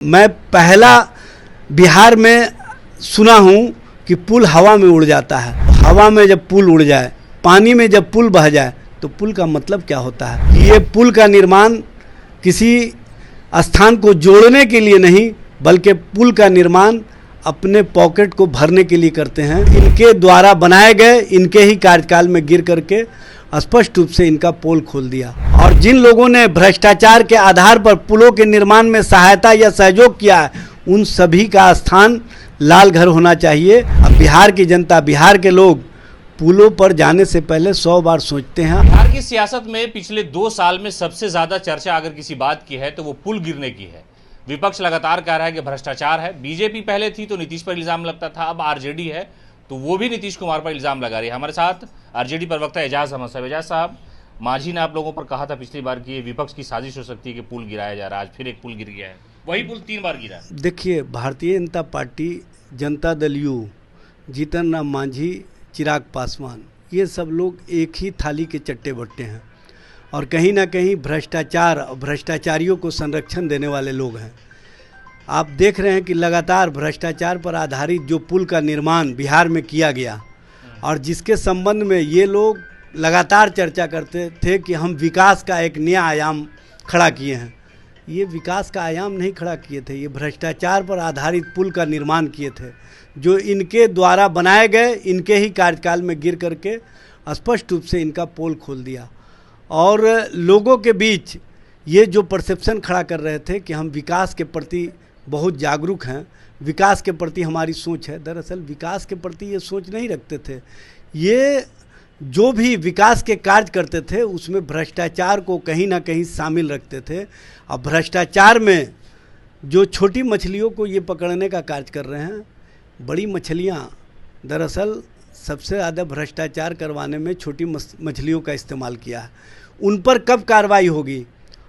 मैं पहला बिहार में सुना हूँ कि पुल हवा में उड़ जाता है। हवा में जब पुल उड़ जाए, पानी में जब पुल बह जाए तो पुल का मतलब क्या होता है। ये पुल का निर्माण किसी स्थान को जोड़ने के लिए नहीं, बल्कि पुल का निर्माण अपने पॉकेट को भरने के लिए करते हैं। इनके द्वारा बनाए गए, इनके ही कार्यकाल में गिर करके स्पष्ट रूप से इनका पोल खोल दिया। और जिन लोगों ने भ्रष्टाचार के आधार पर पुलों के निर्माण में सहायता या सहयोग किया है, उन सभी का स्थान लाल घर होना चाहिए। अब बिहार की जनता, बिहार के लोग पुलों पर जाने से पहले 100 बार सोचते हैं। बिहार की सियासत में पिछले 2 साल में सबसे ज्यादा चर्चा अगर किसी बात की है तो वो पुल गिरने की है। विपक्ष लगातार कह रहा है कि भ्रष्टाचार है। बीजेपी पहले थी तो नीतीश पर इल्जाम लगता था, अब आरजेडी है तो वो भी नीतीश कुमार पर इल्जाम लगा रही है। हमारे साथ आरजेडी प्रवक्ता एजाज अहमद साहब। एजाज साहब, मांझी ने आप लोगों पर कहा था पिछली बार कि विपक्ष की साजिश हो सकती है कि पुल गिराया जा रहा है। आज फिर एक पुल गिर गया है, वही पुल 3 बार गिरा है। देखिए, भारतीय जनता पार्टी, जनता दल यू, जीतन राम मांझी, चिराग पासवान, ये सब लोग एक ही थाली के चट्टे बट्टे हैं और कहीं ना कहीं भ्रष्टाचार और भ्रष्टाचारियों को संरक्षण देने वाले लोग हैं। आप देख रहे हैं कि लगातार भ्रष्टाचार पर आधारित जो पुल का निर्माण बिहार में किया गया और जिसके संबंध में ये लोग लगातार चर्चा करते थे कि हम विकास का एक नया आयाम खड़ा किए हैं। ये विकास का आयाम नहीं खड़ा किए थे, ये भ्रष्टाचार पर आधारित पुल का निर्माण किए थे, जो इनके द्वारा बनाए गए, इनके ही कार्यकाल में गिर करके स्पष्ट रूप से इनका पोल खोल दिया। और लोगों के बीच ये जो परसेप्शन खड़ा कर रहे थे कि हम विकास के प्रति बहुत जागरूक हैं, विकास के प्रति हमारी सोच है, दरअसल विकास के प्रति ये सोच नहीं रखते थे। ये जो भी विकास के कार्य करते थे उसमें भ्रष्टाचार को कहीं ना कहीं शामिल रखते थे। अब भ्रष्टाचार में जो छोटी मछलियों को ये पकड़ने का कार्य कर रहे हैं, बड़ी मछलियाँ दरअसल सबसे ज़्यादा भ्रष्टाचार करवाने में छोटी मछलियों का इस्तेमाल किया है। उन पर कब कार्रवाई होगी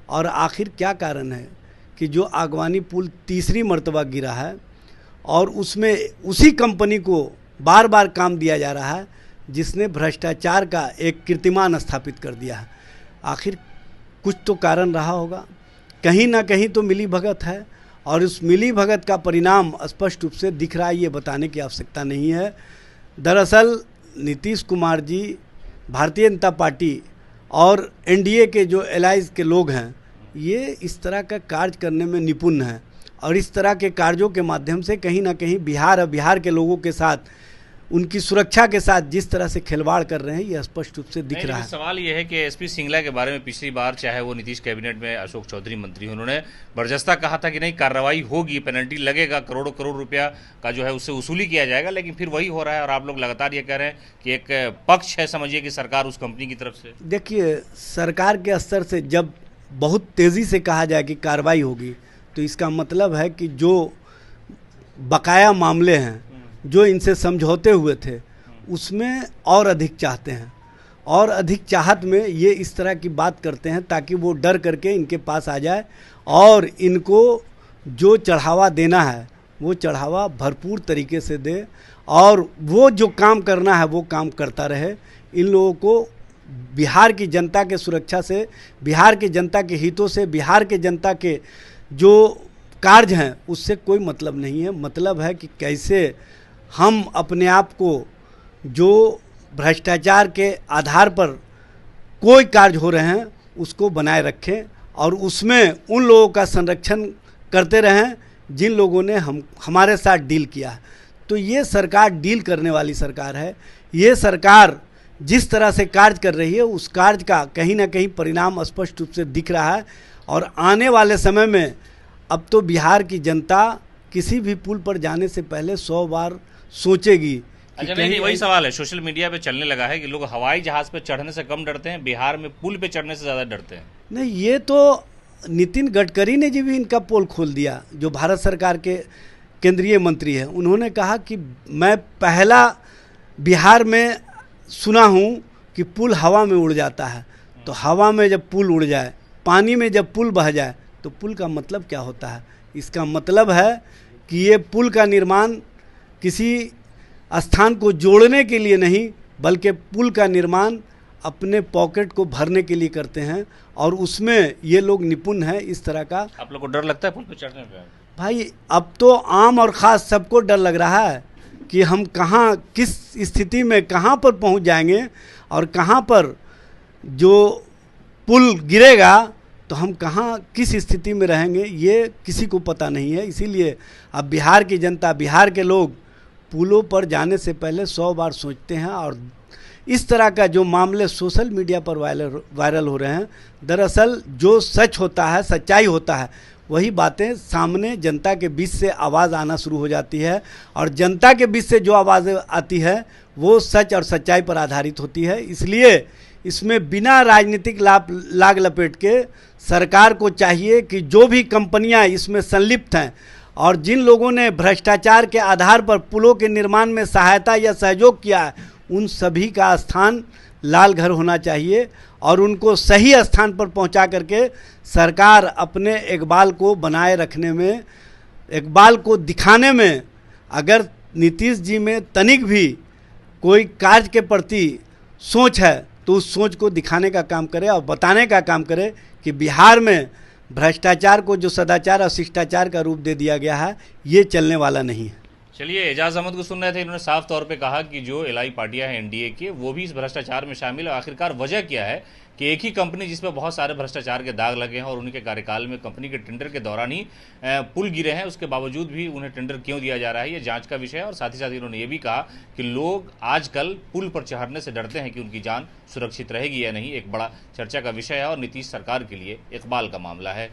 और आखिर क्या कारण है कि जो आगवानी पुल तीसरी मर्तबा गिरा है और उसमें उसी कंपनी को बार बार काम दिया जा रहा है जिसने भ्रष्टाचार का एक कीर्तिमान स्थापित कर दिया है। आखिर कुछ तो कारण रहा होगा, कहीं ना कहीं तो मिली भगत है और उस मिली भगत का परिणाम स्पष्ट रूप से दिख रहा है। ये बताने की आवश्यकता नहीं है। दरअसल नीतीश कुमार जी, भारतीय जनता पार्टी और एनडीए के जो एलाइज के लोग हैं, ये इस तरह का कार्य करने में निपुण हैं और इस तरह के कार्यों के माध्यम से कहीं ना कहीं बिहार और बिहार के लोगों के साथ, उनकी सुरक्षा के साथ जिस तरह से खिलवाड़ कर रहे हैं, ये स्पष्ट रूप से दिख रहा है। सवाल ये है कि एसपी सिंगला के बारे में पिछली बार चाहे वो नीतीश कैबिनेट में अशोक चौधरी मंत्री, उन्होंने बर्जस्ता कहा था कि नहीं कार्रवाई होगी, पेनल्टी लगेगा, करोड़ों करोड़ रुपया का जो है उससे वसूली किया जाएगा, लेकिन फिर वही हो रहा है और आप लोग लगातार ये कह रहे हैं कि एक पक्ष है, समझिए कि सरकार उस कंपनी की तरफ से। देखिए, सरकार के स्तर से जब बहुत तेज़ी से कहा जाए कि कार्रवाई होगी तो इसका मतलब है कि जो बकाया मामले हैं, जो इनसे समझौते हुए थे, उसमें और अधिक चाहते हैं और अधिक चाहत में ये इस तरह की बात करते हैं ताकि वो डर करके इनके पास आ जाए और इनको जो चढ़ावा देना है वो चढ़ावा भरपूर तरीके से दे और वो जो काम करना है वो काम करता रहे। इन लोगों को बिहार की जनता के सुरक्षा से, बिहार की जनता के हितों से, बिहार के जनता के जो कार्य हैं उससे कोई मतलब नहीं है। मतलब है कि कैसे हम अपने आप को जो भ्रष्टाचार के आधार पर कोई कार्य हो रहे हैं उसको बनाए रखें और उसमें उन लोगों का संरक्षण करते रहें जिन लोगों ने हमारे साथ डील किया है। तो ये सरकार डील करने वाली सरकार है। ये सरकार जिस तरह से कार्य कर रही है उस कार्य का कहीं ना कहीं परिणाम स्पष्ट रूप से दिख रहा है और आने वाले समय में अब तो बिहार की जनता किसी भी पुल पर जाने से पहले 100 बार सोचेगी। अच्छा, नहीं, वही सवाल है, सोशल मीडिया पे चलने लगा है कि लोग हवाई जहाज पे चढ़ने से कम डरते हैं, बिहार में पुल पे चढ़ने से ज़्यादा डरते हैं। नहीं, ये तो नितिन गडकरी ने जी भी इनका पोल खोल दिया, जो भारत सरकार के केंद्रीय मंत्री हैं। उन्होंने कहा कि मैं पहला बिहार में सुना हूँ कि पुल हवा में उड़ जाता है। तो हवा में जब पुल उड़ जाए, पानी में जब पुल बह जाए तो पुल का मतलब क्या होता है। इसका मतलब है कि ये पुल का निर्माण किसी स्थान को जोड़ने के लिए नहीं, बल्कि पुल का निर्माण अपने पॉकेट को भरने के लिए करते हैं और उसमें ये लोग निपुण हैं। इस तरह का आप लोग को डर लगता है पुल पे चढ़ने पे? भाई अब तो आम और ख़ास सबको डर लग रहा है कि हम कहाँ किस स्थिति में कहाँ पर पहुंच जाएंगे और कहाँ पर जो पुल गिरेगा तो हम कहाँ किस स्थिति में रहेंगे ये किसी को पता नहीं है। इसीलिए अब बिहार की जनता, बिहार के लोग पुलों पर जाने से पहले 100 बार सोचते हैं। और इस तरह का जो मामले सोशल मीडिया पर वायरल हो रहे हैं, दरअसल जो सच होता है, सच्चाई होता है, वही बातें सामने जनता के बीच से आवाज़ आना शुरू हो जाती है। और जनता के बीच से जो आवाज़ आती है वो सच और सच्चाई पर आधारित होती है। इसलिए इसमें बिना राजनीतिक लाग लपेट के सरकार को चाहिए कि जो भी कंपनियां इसमें संलिप्त हैं और जिन लोगों ने भ्रष्टाचार के आधार पर पुलों के निर्माण में सहायता या सहयोग किया है, उन सभी का स्थान लाल घर होना चाहिए और उनको सही स्थान पर पहुंचा करके सरकार अपने इकबाल को बनाए रखने में, इकबाल को दिखाने में, अगर नीतीश जी में तनिक भी कोई कार्य के प्रति सोच है तो उस सोच को दिखाने का काम करे और बताने का काम करे कि बिहार में भ्रष्टाचार को जो सदाचार और शिष्टाचार का रूप दे दिया गया है, ये चलने वाला नहीं है। चलिए, एजाज अहमद को सुन रहे थे, इन्होंने साफ तौर पे कहा कि जो एलआई पार्टियां हैं एनडीए के, वो भी इस भ्रष्टाचार में शामिल है। आखिरकार वजह क्या है कि एक ही कंपनी जिसमें बहुत सारे भ्रष्टाचार के दाग लगे हैं और उनके कार्यकाल में कंपनी के टेंडर के दौरान ही पुल गिरे हैं, उसके बावजूद भी उन्हें टेंडर क्यों दिया जा रहा है, ये जांच का विषय है। और साथ ही साथ इन्होंने ये भी कहा कि लोग आजकल पुल पर चढ़ने से डरते हैं कि उनकी जान सुरक्षित रहेगी या नहीं, एक बड़ा चर्चा का विषय है और नीतीश सरकार के लिए इकबाल का मामला है।